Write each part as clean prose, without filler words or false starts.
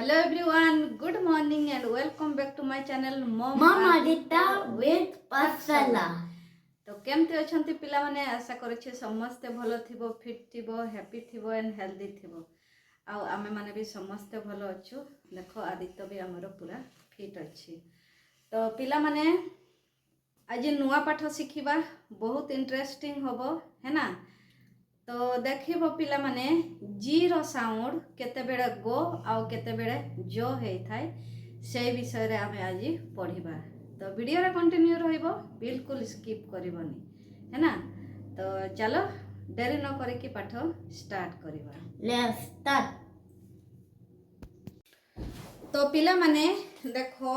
Hello everyone, good morning and welcome back to my channel Mom Adita with Pasala. तो केमती अछंती पिला माने आशा करछे समस्ते भलो थिबो फिट थिबो हैप्पी थिबो एंड हेल्दी थिबो आ आमे माने भी समस्ते भलो अछु देखो आदित्य भी हमरो पूरा फिट अछि तो पिला माने आज नुआ पाठ शिखिबा बहुत इंटरेस्टिंग होबो है ना तो देखिबो पिला माने जी रो साउंड केते बेडे गो आउ केते बेडे जो हेइ थाय से विषय रे आमे आज पढिबा तो वीडियो रे कंटिन्यू रहिबो बिल्कुल स्किप करिवनी है ना तो चलो देरी न करे कि पाठ स्टार्ट करिबा Let's start. तो पिला माने देखो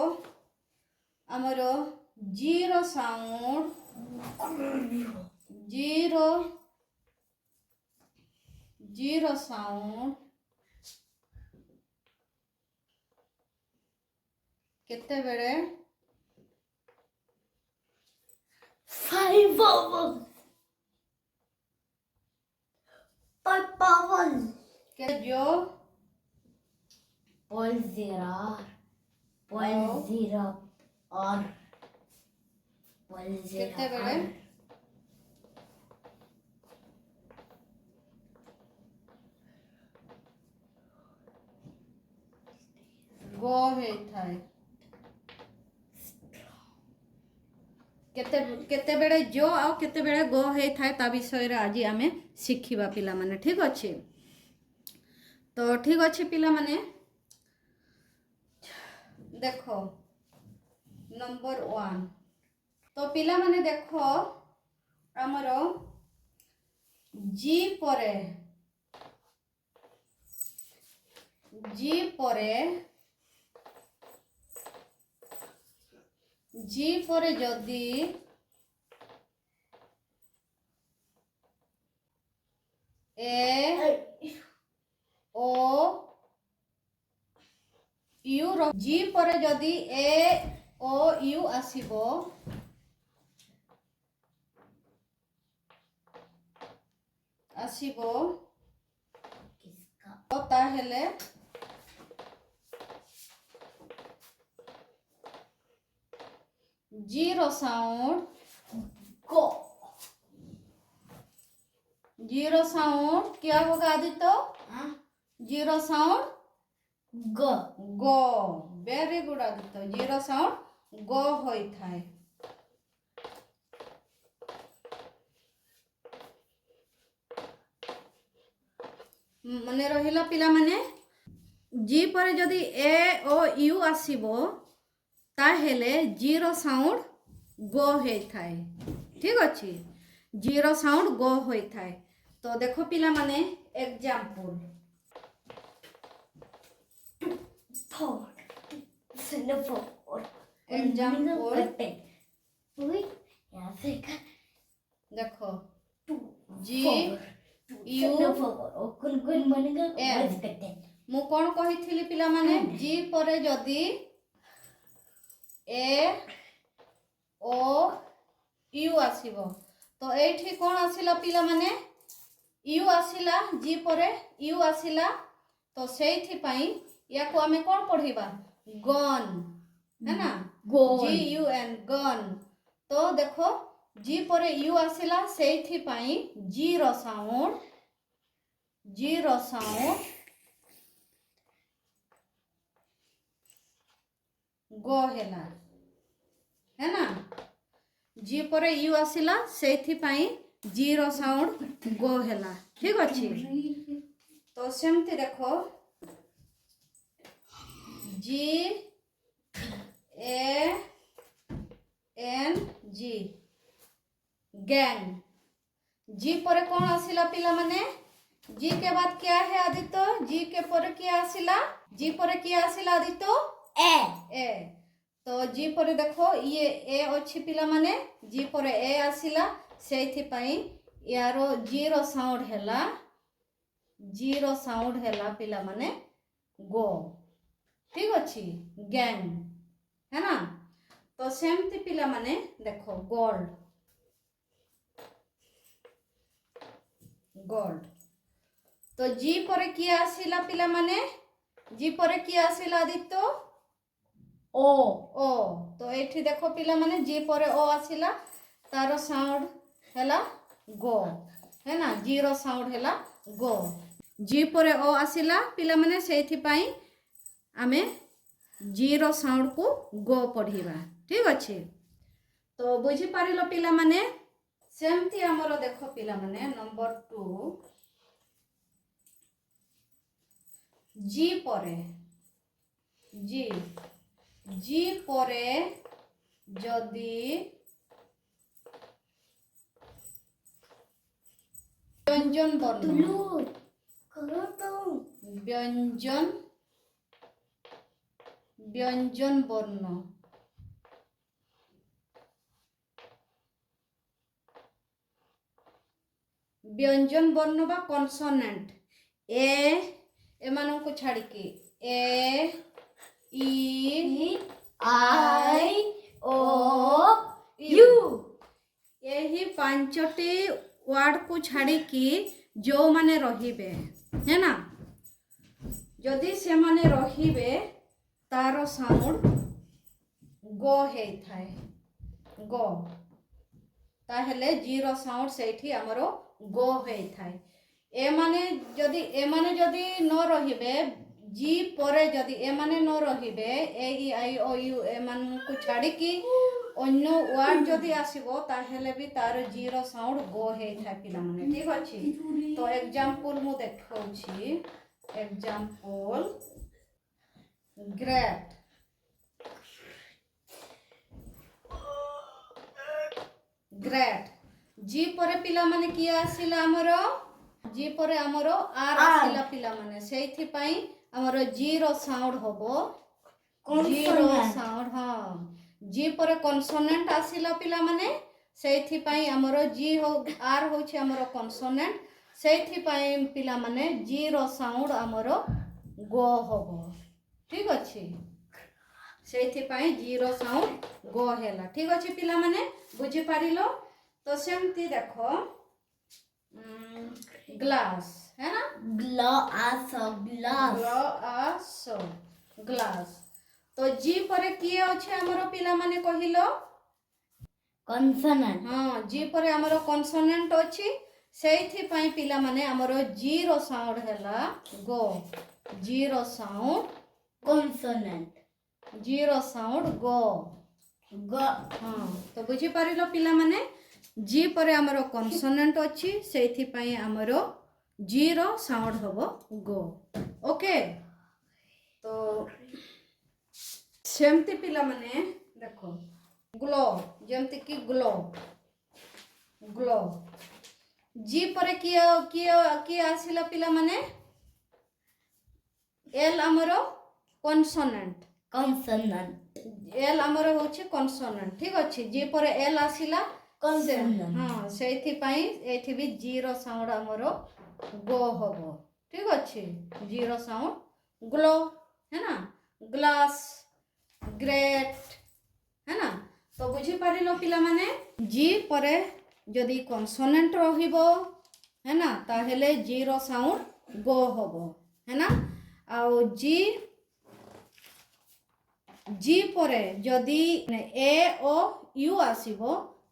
हमरो जी रो साउंड जीरो साउंड केते बेडे 5 vowels. 5 vowels. के जो Point zero. Point zero. Or. Point zero. केते बेडे गो हे थाय केते केते बेडे जो आ केते बेडे गो हे थाय ता विषय रे आज आमे शिखिबा पिला माने ठीक अछि तो ठीक अछि पिला माने देखो नंबर 1 तो पिला माने देखो हमरो जी परे जदी ए ओ यू रो जी परे जदी ए ओ यू आसीबो तो ताहेले zero sound Go. Zero sound क्या होगा Aditya zero sound Go. Go very good Aditya zero sound go होई थाए मने रहिला पिला माने जी पर जदी ए ओ यू आसीबो ताहेले जीरो साउंड गो हे थाए ठीक अछि जीरो साउंड गो होई थाए तो देखो पिला माने एग्जांपल Four. Four. एग्जांपल यहाँ से देखो two. जी यू कौन कौन बनेगा मु कोन कहिथिली पिला माने जी परे जदी ए ओ यू आसीबो तो एठी कोन आसीला पिला माने यू आसीला जी परे यू आसीला तो सेठी पई या को हमें कोन पढिबा गन है ना जी यू एन गन तो देखो जी परे यू आसीला सेठी पई जीरो साउंड गो हेला है ना जी परे यू आसीला सेठी पई जीरो साउंड गो हेला ठीक अछि तो सेमती देखो जी ए एन जी गैंग जी परे कौन आसीला पिला माने जी के बाद क्या है आदित्य जी के परे क्या आसीला जी परे क्या आसीला आदित्य ए तो जी परे देखो ये ए अछि पिला माने जी परे ए आसीला सेथि पई यारो जीरो साउंड हैला पिला माने गो ठीक अछि गैंग है ना तो सेमती पिला माने देखो गोल्ड तो जी परे किए आसीला पिला माने ଜି ପରେ କିଏ ଆସିଲା ଆଦିତ୍ୟ? O. ଓ। ତ ଏଇଠି ଦେଖ ପିଲାମାନେ ଜି ପରେ ଓ ଆସିଲା, ତାର ସାଉଣ୍ଡ ହେଲା ଗୋ, ହେଲା ଜି ର ସାଉଣ୍ଡ ହେଲା ଗୋ। ଜି ପରେ ଓ ଆସିଲା ପିଲାମାନେ, ସେଇଥିପାଇଁ ଆମେ ଜି ର ସାଉଣ୍ଡକୁ ଗୋ ପଢ଼ିବା। ଠିକ୍ ଅଛି। ତ ବୁଝିପାରିଲ ପିଲାମାନେ? ସେମିତି ଆମର ଦେଖ ପିଲାମାନେ ନମ୍ବର 2 ଜି ପରେ ଜି ପରେ ଯଦି ବ୍ୟଞ୍ଜନ ବର୍ଣ୍ଣ Tulu. Kalau tahu. ব্যঞ্জন বর্ণ ବ୍ୟଞ୍ଜନ ବର୍ଣ୍ଣ ବା କନସୋନେଣ୍ଟ ଏମାନଙ୍କୁ ଛାଡ଼ିକି ଏ ଇ I. O. U. ଏହି ପାଞ୍ଚଟି ୱାର୍ଡକୁ ଛାଡ଼ିକି ଯେଉଁମାନେ ରହିବେ, ହେଲା, ଯଦି ସେମାନେ ରହିବେ ତାର ସାଉଣ୍ଡ ଗୋ ହେଇଥାଏ, ଗୋ। ତାହେଲେ ଜି ର ସାଉଣ୍ଡ ସେଇଠି ଆମର ଗୋ ହେଇଥାଏ। ଏମାନେ ଯଦି ନ ରହିବେ, ଜି ପରେ ଯଦି ଏମାନେ ନ ରହିବେ, ଏ ଇ ଆଇ ଓ ୟୁ ଏମାନଙ୍କୁ ଛାଡ଼ିକି ଅନ୍ୟ ୱାର୍ଡ ଯଦି ଆସିବ ତାହେଲେ ବି ତାର ଜି ର ସାଉଣ୍ଡ ଗୋ ହେଇଥାଏ ପିଲାମାନେ। ଠିକ୍ ଅଛି। ତ ଏକ୍ଜାମ୍ପଲ ମୁଁ ଦେଖାଉଛି। Example great, great. ଜି ପରେ ପିଲାମାନେ କିଏ ଆସିଲା ଆମର? ଜି ପରେ ଆମର ଆର୍ ଆସିଲା ପିଲାମାନେ, ସେଇଥିପାଇଁ ଆମର ଜି ର ସାଉଣ୍ଡ ହବ ଜି ର ସାଉଣ୍ଡ। ହଁ, ଜି ପରେ କନସୋନେଣ୍ଟ ଆସିଲା ପିଲାମାନେ, ସେଇଥିପାଇଁ ଆମର ଆର୍ ହଉଛି ଆମର କନସୋନେଣ୍ଟ, ସେଇଥିପାଇଁ ପିଲାମାନେ ଜି ର ସାଉଣ୍ଡ ଆମର ଗୋ ହବ। ଠିକ୍ ଅଛି। ସେଇଥିପାଇଁ ଜି ର ସାଉଣ୍ଡ ଗୋ ହେଲା। ଠିକ୍ ଅଛି ପିଲାମାନେ, ବୁଝିପାରିଲ? ତ ସେମିତି ଦେଖ ଗ୍ଲାସ୍, है ना? ଗ୍ଲାସ୍। ତ ଜି ପରେ କିଏ ଅଛି ଆମର ପିଲାମାନେ କହିଲ? Consonant. ହଁ, ଜି ପରେ ଆମର କନସୋନେଣ୍ଟ ଅଛି, ସେଇଥିପାଇଁ ପିଲାମାନେ ଆମର ଜି ର ସାଉଣ୍ଡ ହେଲା ଗୋ। ଜି ର ସାଉଣ୍ଡ Consonant. ଜି ର ସାଉଣ୍ଡ ଗୋ। Go. ହଁ, ତ ବୁଝିପାରିଲ ପିଲାମାନେ? ଜି ପରେ ଆମର କନସୋନେଣ୍ଟ ଅଛି, ସେଇଥିପାଇଁ ଆମର ଜି ର ସାଉଣ୍ଡ ହବ ଗୋ। ଓକେ। ତ ସେମିତି ପିଲାମାନେ ଦେଖ ଗ୍ଲୋ, ଯେମିତି କି ଗ୍ଲୋ, ଗ୍ଲୋ। ଜି ପରେ କିଏ ଆସିଲା ପିଲାମାନେ? ଏଲ୍ ଆମର କନସୋନେଣ୍ଟ, Consonant. ଏଲ୍ ଆମର ହଉଛି କନସୋନେଣ୍ଟ। ଠିକ୍ ଅଛି। ଜି ପରେ ଏଲ୍ ଆସିଲା, Consonant. ହଁ, ସେଇଥିପାଇଁ ଏଇଠି ବି ଜି ର ସାଉଣ୍ଡ ଆମର ଗୋ ହବ। ଠିକ୍ ଅଛି। ଜି ର ସାଉଣ୍ଡ ଗ୍ଲୋ, है ना? ଗ୍ଲାସ୍, ଗ୍ରେଟ୍, है ना? ତ ବୁଝିପାରିଲ ପିଲାମାନେ? ଜି ପରେ ଯଦି କନସୋନେଣ୍ଟ ରହିବ, है ना, ତାହେଲେ ଜି ର ସାଉଣ୍ଡ ଗୋ ହବ, है ना? ଆଉ ଜି ପରେ ଯଦି ଏ ଓ ୟୁ ଆସିବ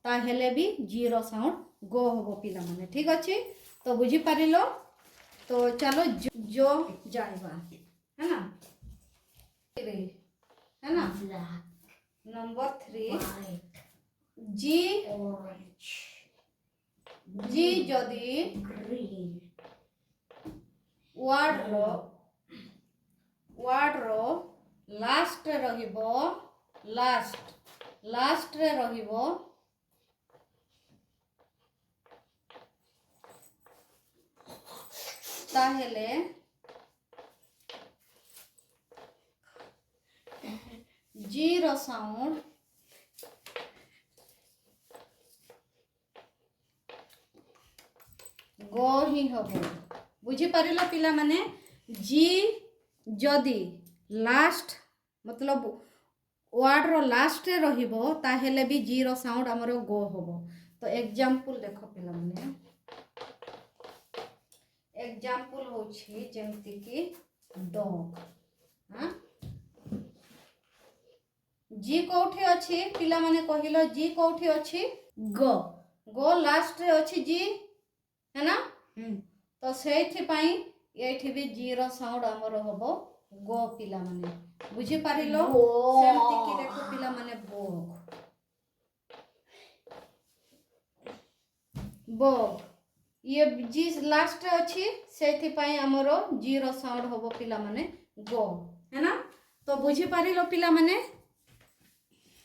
ତାହେଲେ ବି ଜି ର ସାଉଣ୍ଡ ଗୋ ହବ ପିଲାମାନେ। ଠିକ୍ ଅଛି। ତ ବୁଝିପାରିଲ? ତ ଚାલો ଜୋ ଜାଣିବା, है ना? है ना? Black. Number 3 White. জি Orange. জি যদি Green. ୱାର୍ଡର ଲାଷ୍ଟରେ ରହିବ, ଲାଷ୍ଟରେ ରହିବ, ତାହେଲେ ଜି ର ସାଉଣ୍ଡ ଗୋ ହିଁ ହବ। ବୁଝିପାରିଲ ପିଲାମାନେ? ଜି ଯଦି ଲାଷ୍ଟ ମତଲବ ୱାର୍ଡର ଲାଷ୍ଟରେ ରହିବ ତାହେଲେ ବି ଜି ର ସାଉଣ୍ଡ ଆମର ଗୋ ହବ। ତ ଏକ୍ଜାମ୍ପଲ ଦେଖ ପିଲାମାନେ, ଏକ୍ଜାମ୍ପଲ ହଉଛି ଯେମିତି କି ଡଗ୍, हाँ जी कोठी अछि पिला माने कहिलो जी कोठी अछि Go. गो लास्ट रे अछि जी है ना Hmm. तो सेठी पई एठी भी जी रो साउंड हमर हबो गो पिला माने बुझी पारिलो गो। सेमती की देखो पिला माने बोग बोग ये जी लास्ट रे अछि सेठी पई हमरो जी रो साउंड हबो पिला माने गो है ना तो बुझी पारिलो पिला माने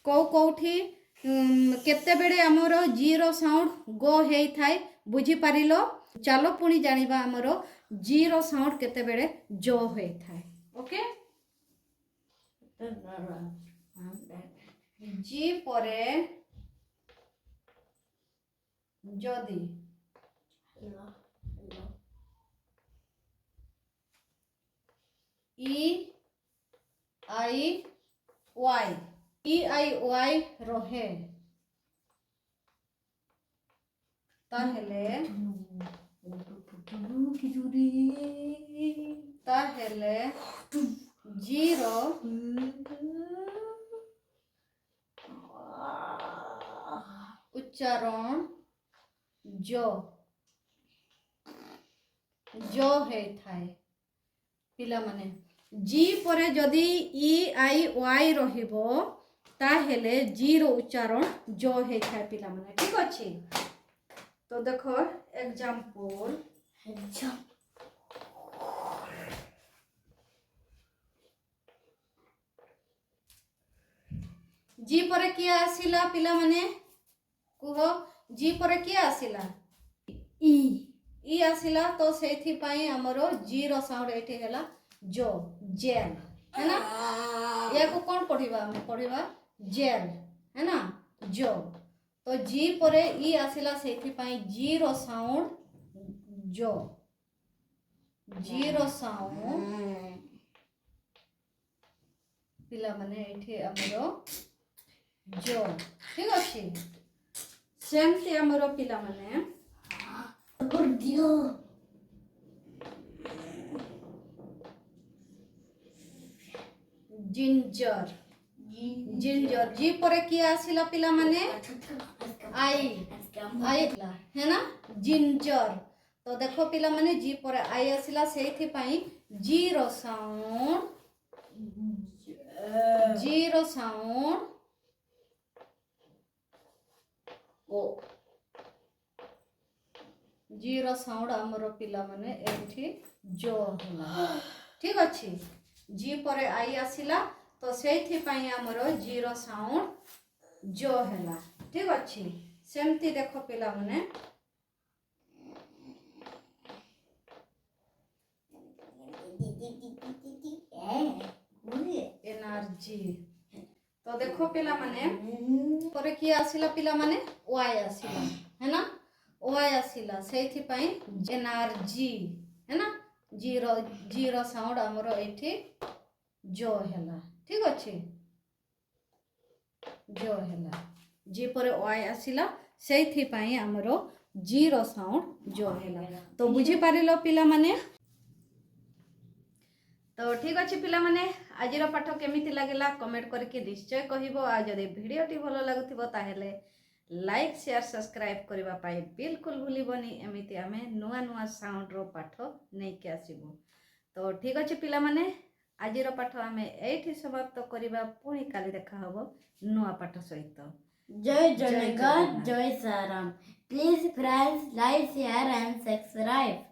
कोठी केते बेडे हमरो जी रो साउंड गो हेई थाए बुझी पारिलो चलो पुणी जानिबा हमरो जी रो साउंड केते बेडे जो हेई थाए ओके जी परे जदी ई आई वाई रहे ताहेले जीरो उच्चारण जो है थाए पिला माने जी परे जदी ई आई वाई रहिबो ताहेले जी रो उच्चारण जो है थाए पिला माने ठीक अछि तो देखो एग्जांपल जी परे किया आसिला पिला माने कुहो जी परे किया आसिला ई आसिला तो सेथि पई हमरो जी रो साउंड एठी हैला जो जेल है ना या को कौन पढ़िबा हम पढ़िबा जेल है ना जो तो जी परे ई आसिला सेथि पई जी रो साउंड जो जी रो साउंड पिला माने एठी हमरो जो ठीक अछि सेमती हमरो पिला माने जिंजर जिंजर जी परे किया आसिला पिला माने आई है ना जिंजर तो देखो पिला माने जी परे आई आसिला सेथि पई जी रो साउंड ओ जीरो साउंड हमरो पिला माने एठी जो होला ठीक अछि जी परे आई आसिला तो सेथि पई हमरो जीरो साउंड जो होला ठीक अछि सेमती देखो पिला माने एनर्जी तो देखो पिला माने परे की आसिला पिला माने वाई आसिला है ना वाई आसिला सेथि पई एनर्जी है ना जीरो जीरो साउंड हमरो एठी जो हैला ठीक अछि जो हैला जी परे वाई आसिला सेथि पई हमरो जीरो साउंड जो हैला तो बुझी पारिलो पिला माने तो ठीक अच्छे पिला माने आजिर पाठ केमिति लागला कमेंट करके निश्चय कहबो आ जदि भिडियोटी भलो लागुथिबो ताहेले लाइक शेयर सब्सक्राइब करबा पाई बिल्कुल भूलिबनी एमिति आमे नुआ नुआ साउंड रो पाठ नै के आसीबो तो ठीक अच्छे पिला माने आजिर पाठ आमे एठी समाप्त करबा पुणी काली देखा हबो नुआ पाठ सहित जय जगन्नाथ जय साराम please friends like share and subscribe